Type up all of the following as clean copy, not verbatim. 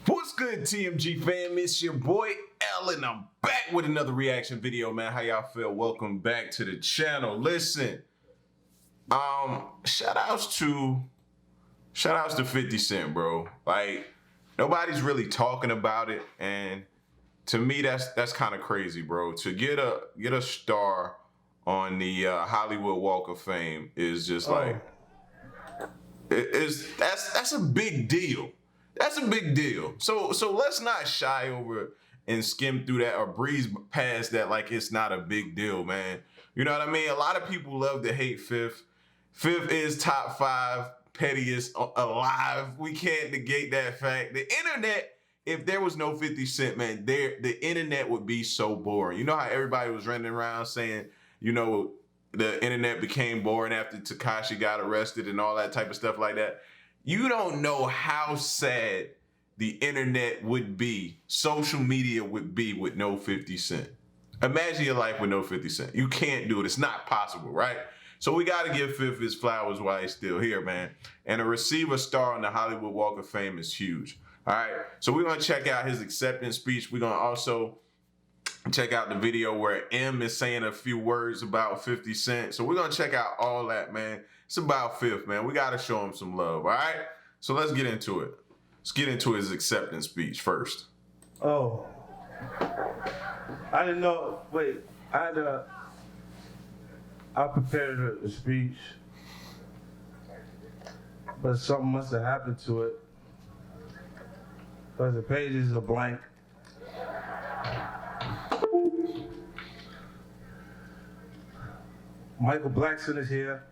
What's good, TMG fam? It's your boy L, and I'm back with another reaction video, man. How y'all feel? Welcome back to the channel. Listen, shout outs to 50 Cent, bro. Like, nobody's really talking about it, and to me, that's kind of crazy, bro. To get a star on the Hollywood Walk of Fame is just like that's a big deal. That's a big deal. So let's not shy over and skim through that or breeze past that like it's not a big deal, man. You know what I mean? A lot of people love to hate Fifth. Fifth is top 5 pettiest alive. We can't negate that fact. The internet, if there was no 50 Cent, man, the internet would be so boring. You know how everybody was running around saying, you know, the internet became boring after Tekashi got arrested and all that type of stuff like that. You don't know how sad the internet would be, social media would be with no 50 Cent. Imagine your life with no 50 Cent. You can't do it. It's not possible, right? So we got to give Fifth his flowers while he's still here, man. And to receive a star on the Hollywood Walk of Fame is huge. All right, so we're going to check out his acceptance speech. We're going to also check out the video where M is saying a few words about 50 Cent. So we're going to check out all that, man. It's about Fifth, man. We got to show him some love, all right? So let's get into it. Let's get into his acceptance speech first. Oh. I didn't know. Wait, I prepared a speech, but something must have happened to it, because the pages are blank. Michael Blackson is here.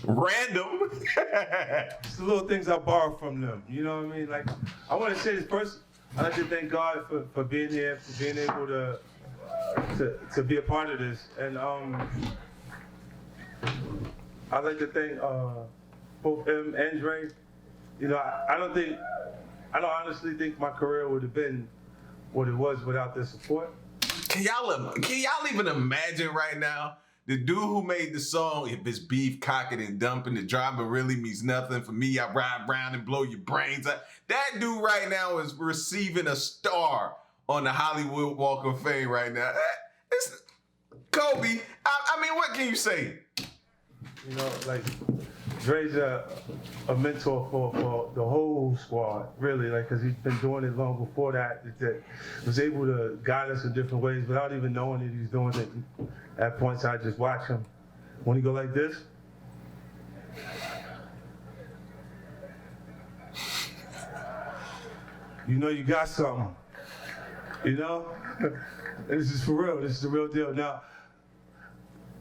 Random. It's the little things I borrow from them. You know what I mean? Like, I want to say this first. I'd like to thank God for being here, for being able to be a part of this. And I'd like to thank both M and Dre. You know, I don't honestly think my career would have been what it was without their support. Can y'all even imagine right now? The dude who made the song, if it's beef, cock it and dumping, the drama really means nothing for me. I ride around and blow your brains out. That dude right now is receiving a star on the Hollywood Walk of Fame right now. It's Kobe. I mean, what can you say? You know, like, Dre's a mentor for the whole squad, really, like, because he's been doing it long before that. Was able to guide us in different ways without even knowing that he's doing it. At points, I just watch him. When he go like this, you know you got something. You know? This is for real. This is the real deal. Now,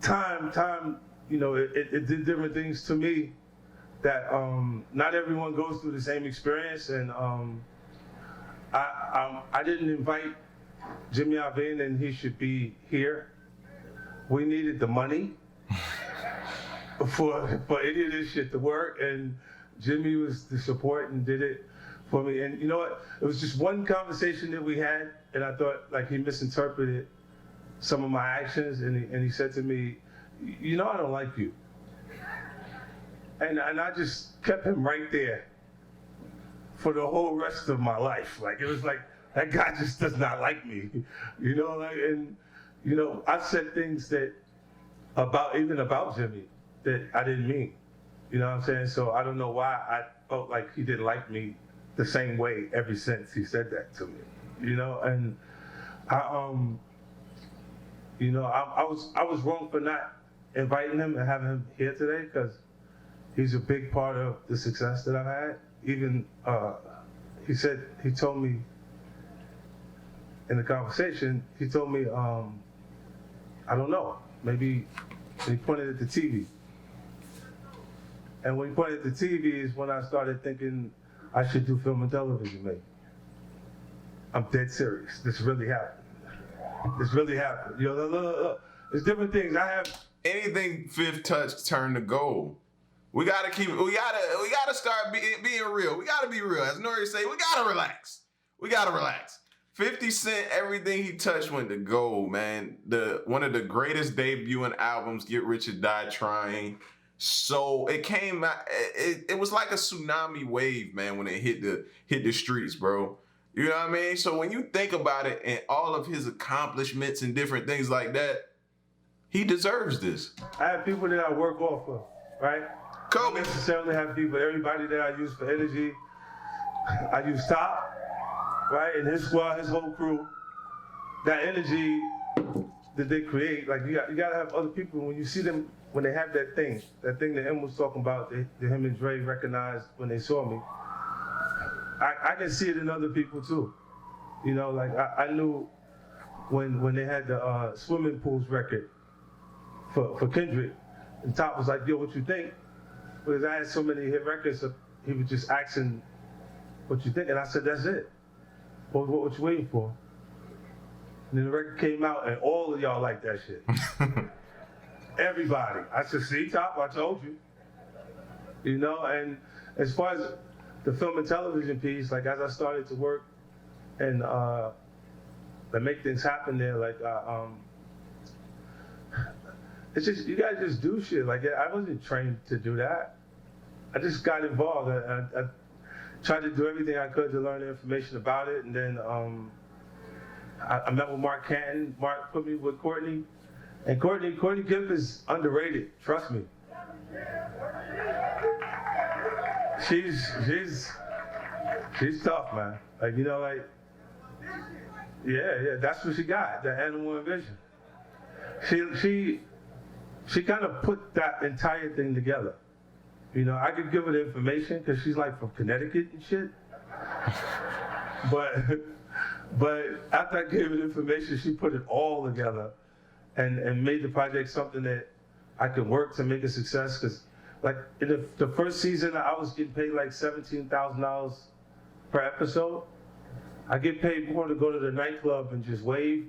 time, you know, it did different things to me that not everyone goes through the same experience. And I didn't invite Jimmy Iovine, and he should be here. We needed the money for any of this shit to work, and Jimmy was the support and did it for me. And you know what? It was just one conversation that we had, and I thought like he misinterpreted some of my actions, and he said to me, "You know I don't like you," and I just kept him right there for the whole rest of my life. Like, it was like, that guy just does not like me, you know, like, and. You know, I've said things that even about Jimmy that I didn't mean. You know what I'm saying? So I don't know why I felt like he didn't like me the same way ever since he said that to me. You know, and I was wrong for not inviting him and having him here today, because he's a big part of the success that I've had. Even he told me in the conversation, he told me, I don't know, maybe, he pointed at the TV. And when he pointed at the TV is when I started thinking I should do film and television, maybe. I'm dead serious. This really happened. This really happened. You know, look. There's different things. I have anything Fifth touch turn to gold. We gotta keep. We gotta start being real. We gotta be real. As Nori say, we gotta relax. We gotta relax. 50 Cent, everything he touched went to gold, man. One of the greatest debuting albums, Get Rich or Die Trying. So it came out, it was like a tsunami wave, man, when it hit the streets, bro. You know what I mean? So when you think about it and all of his accomplishments and different things like that, he deserves this. I have people that I work off of, right? Kobe. I don't necessarily have people, everybody that I use for energy. I use Top, right? And his squad, his whole crew. That energy that they create, like you gotta have other people when you see them, when they have that thing that Em was talking about, that him and Dre recognized when they saw me. I can see it in other people too. You know, like I knew when they had the swimming pools record for Kendrick, and Top was like, yo, what you think? Because I had so many hit records, so he was just asking what you think, and I said, that's it. What you waiting for? And then the record came out, and all of y'all like that shit. Everybody. I said, see, Top, I told you. You know, and as far as the film and television piece, like as I started to work and make things happen there, like it's just, you guys just do shit. Like I wasn't trained to do that. I just got involved. I tried to do everything I could to learn the information about it, and then I met with Mark Canton. Mark put me with Courtney, and Courtney Gibb is underrated. Trust me. She's tough, man. Like, you know, like, yeah, that's what she got. That animal vision. She kind of put that entire thing together. You know, I could give her the information because she's like from Connecticut and shit. But after I gave her the information, she put it all together and made the project something that I could work to make a success. Because like in the first season, I was getting paid like $17,000 per episode. I get paid more to go to the nightclub and just wave,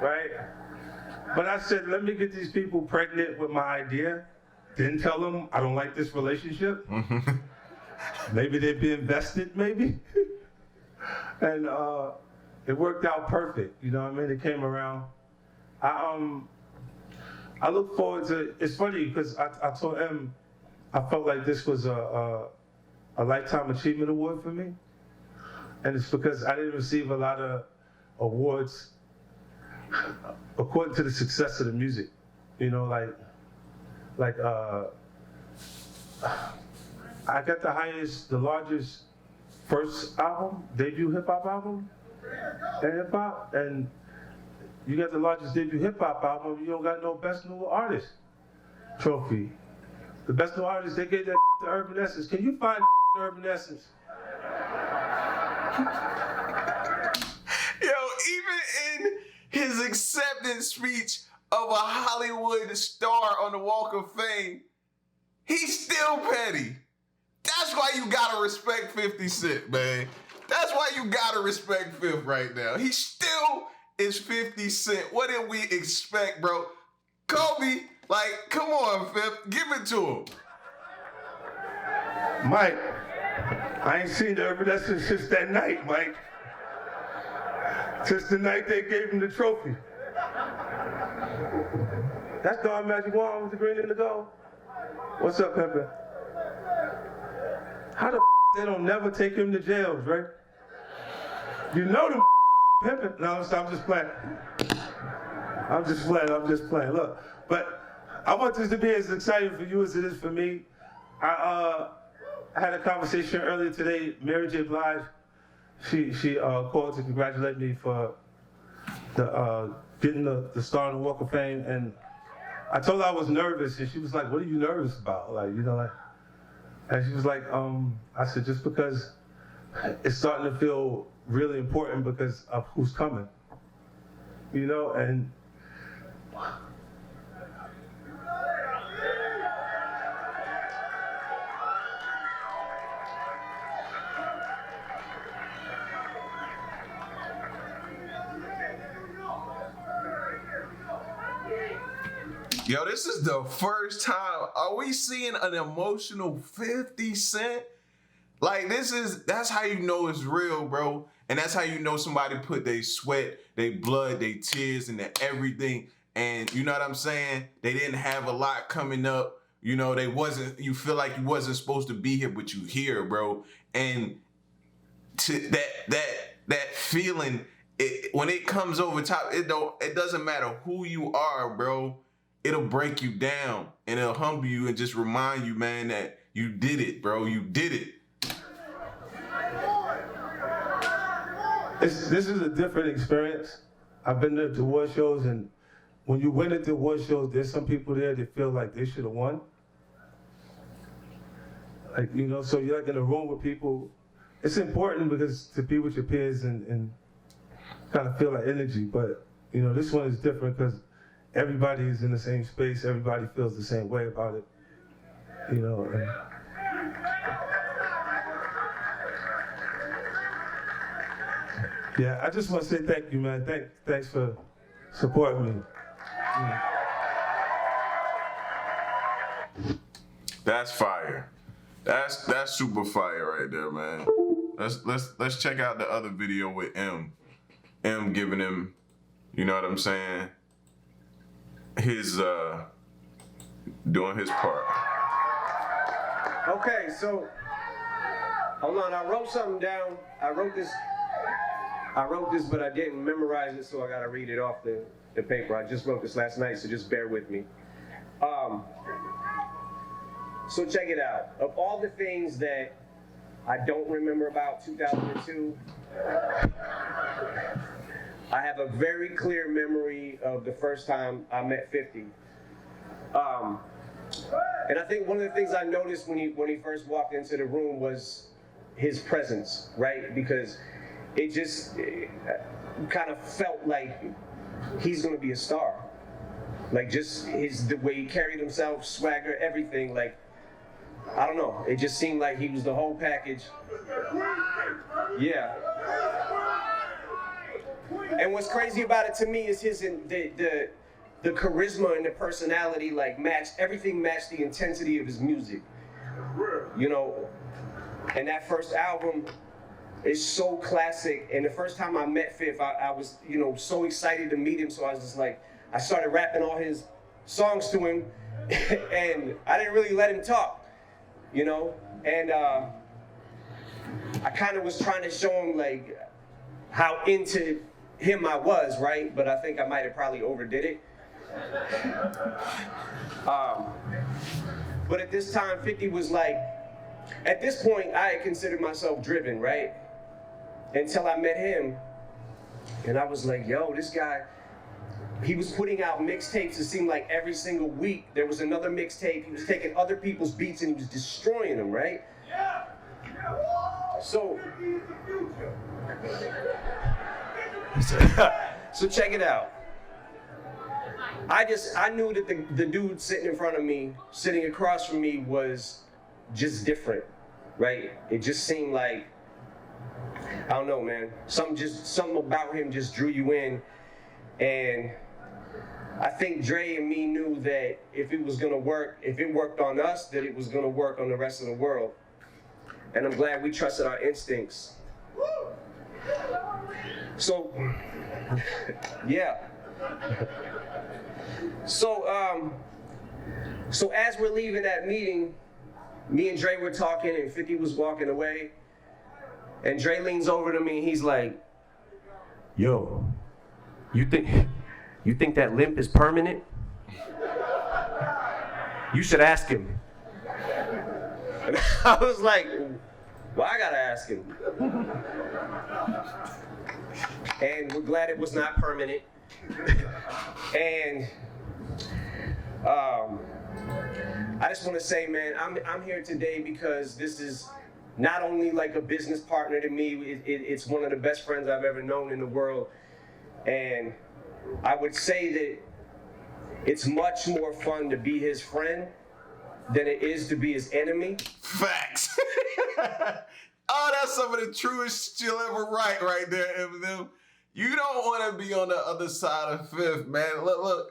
right? But I said, let me get these people pregnant with my idea. Didn't tell them I don't like this relationship. Maybe they'd be invested, maybe. And it worked out perfect. You know what I mean? It came around. I look forward to. It's funny because I told Em I felt like this was a lifetime achievement award for me, and it's because I didn't receive a lot of awards according to the success of the music. You know, like I got the largest first album, debut hip hop album, and hip hop, and you got the largest debut hip hop album. You don't got no best new artist trophy. The best new artist, they gave that to Urban Essence. Can you find Urban Essence? Yo, even in his acceptance speech of a Hollywood star on the Walk of Fame, he's still petty. That's why you gotta respect 50 Cent, man. That's why you gotta respect Fifth right now. He still is 50 Cent. What did we expect, bro? Kobe, like, come on, Fifth. Give it to him. Mike, I ain't seen the Urban Essence since that night, Mike. Since the night they gave him the trophy. That's Don Magic Wand with the green and the gold. What's up, Pimpin'? How the they don't never take him to jail, right? You know them Pimpin'. No, I'm just playing. I'm just playing. Look, but I want this to be as exciting for you as it is for me. I had a conversation earlier today. Mary J. Blige, she called to congratulate me for the getting the star on the Walk of Fame, and I told her I was nervous, and she was like, "What are you nervous about?" Like, you know, like, and she was like, I said, just because it's starting to feel really important because of who's coming, you know, and Yo, this is the first time. Are we seeing an emotional 50 Cent? Like, that's how you know it's real, bro. And that's how you know somebody put their sweat, their blood, their tears, and their everything. And you know what I'm saying? They didn't have a lot coming up. You know, you feel like you wasn't supposed to be here, but you here, bro. And to that feeling, when it comes over top, it doesn't matter who you are, bro. It'll break you down and it'll humble you and just remind you, man, that you did it, bro. You did it. This is a different experience. I've been to award shows, and when you win at the award shows, there's some people there that feel like they should have won. Like, you know, so you're like in a room with people. It's important because to be with your peers and kind of feel that energy. But, you know, this one is different because everybody is in the same space. Everybody feels the same way about it. You know. Yeah, I just want to say thank you, man. Thanks for supporting me. Yeah. That's fire. That's super fire right there, man. Let's check out the other video with M giving him, you know what I'm saying, his doing his part. Okay, so hold on, I wrote something down. I wrote this, but I didn't memorize it, so I gotta read it off the paper. I just wrote this last night, so just bear with me. So check it out. Of all the things that I don't remember about 2002, I have a very clear memory of the first time I met 50. And I think one of the things I noticed when he first walked into the room was his presence, right? Because it kind of felt like he's gonna be a star. Like just the way he carried himself, swagger, everything, like, I don't know. It just seemed like he was the whole package. Yeah. And what's crazy about it to me is the charisma and the personality, like everything matched the intensity of his music. You know, and that first album is so classic. And the first time I met Fifth, I was, you know, so excited to meet him. So I was just like, I started rapping all his songs to him, and I didn't really let him talk. You know, and I kind of was trying to show him like how into him I was, right? But I think I might have probably overdid it. But at this time, 50 was like, at this point, I had considered myself driven, right? Until I met him, and I was like, yo, this guy, he was putting out mixtapes. It seemed like every single week there was another mixtape. He was taking other people's beats and he was destroying them, right? Yeah. So check it out. I knew that the dude sitting in front of me, sitting across from me, was just different, right? It just seemed like, I don't know, man. Something about him just drew you in, and I think Dre and me knew that if it was gonna work, if it worked on us, that it was gonna work on the rest of the world. And I'm glad we trusted our instincts. So, yeah. So as we're leaving that meeting, me and Dre were talking and 50 was walking away. And Dre leans over to me and he's like, yo, you think that limp is permanent? You should ask him. And I was like, well, I gotta ask him. And we're glad it was not permanent. And I just want to say, man, I'm here today because this is not only like a business partner to me, it's one of the best friends I've ever known in the world. And I would say that it's much more fun to be his friend than it is to be his enemy. Facts. Oh, that's some of the truest shit you'll ever write right there, Eminem. You don't want to be on the other side of Fifth, man. Look,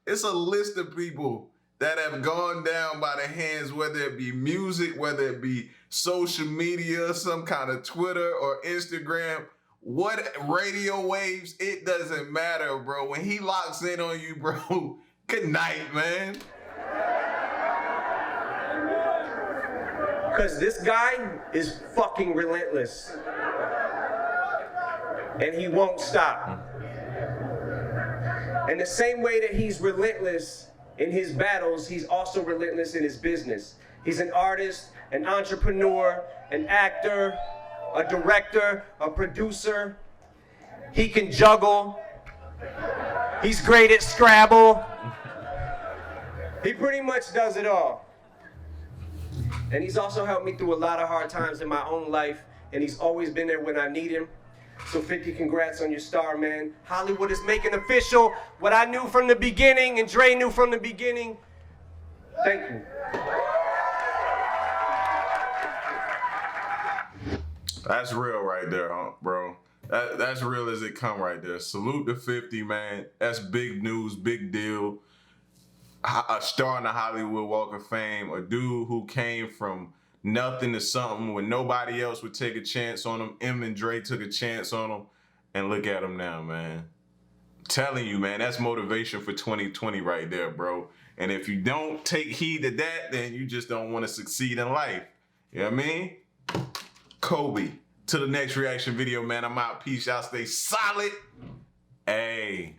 it's a list of people that have gone down by the hands, whether it be music, whether it be social media, some kind of Twitter or Instagram, what radio waves, it doesn't matter, bro. When he locks in on you, bro, good night, man. Because this guy is fucking relentless. And he won't stop. And the same way that he's relentless in his battles, he's also relentless in his business. He's an artist, an entrepreneur, an actor, a director, a producer. He can juggle. He's great at Scrabble. He pretty much does it all. And he's also helped me through a lot of hard times in my own life, and he's always been there when I need him. So 50, congrats on your star, man. Hollywood is making official what I knew from the beginning and Dre knew from the beginning. Thank you. That's real right there, huh, bro. That's real as it come right there. Salute to 50, man. That's big news, big deal. A star in the Hollywood Walk of Fame, a dude who came from nothing to something when nobody else would take a chance on him. Em and Dre took a chance on him, and look at him now, man. Telling you, man, that's motivation for 2020 right there, bro. And if you don't take heed to that, then you just don't want to succeed in life. You know what I mean? Kobe. To the next reaction video, man. I'm out. Peace. Y'all stay solid. Hey.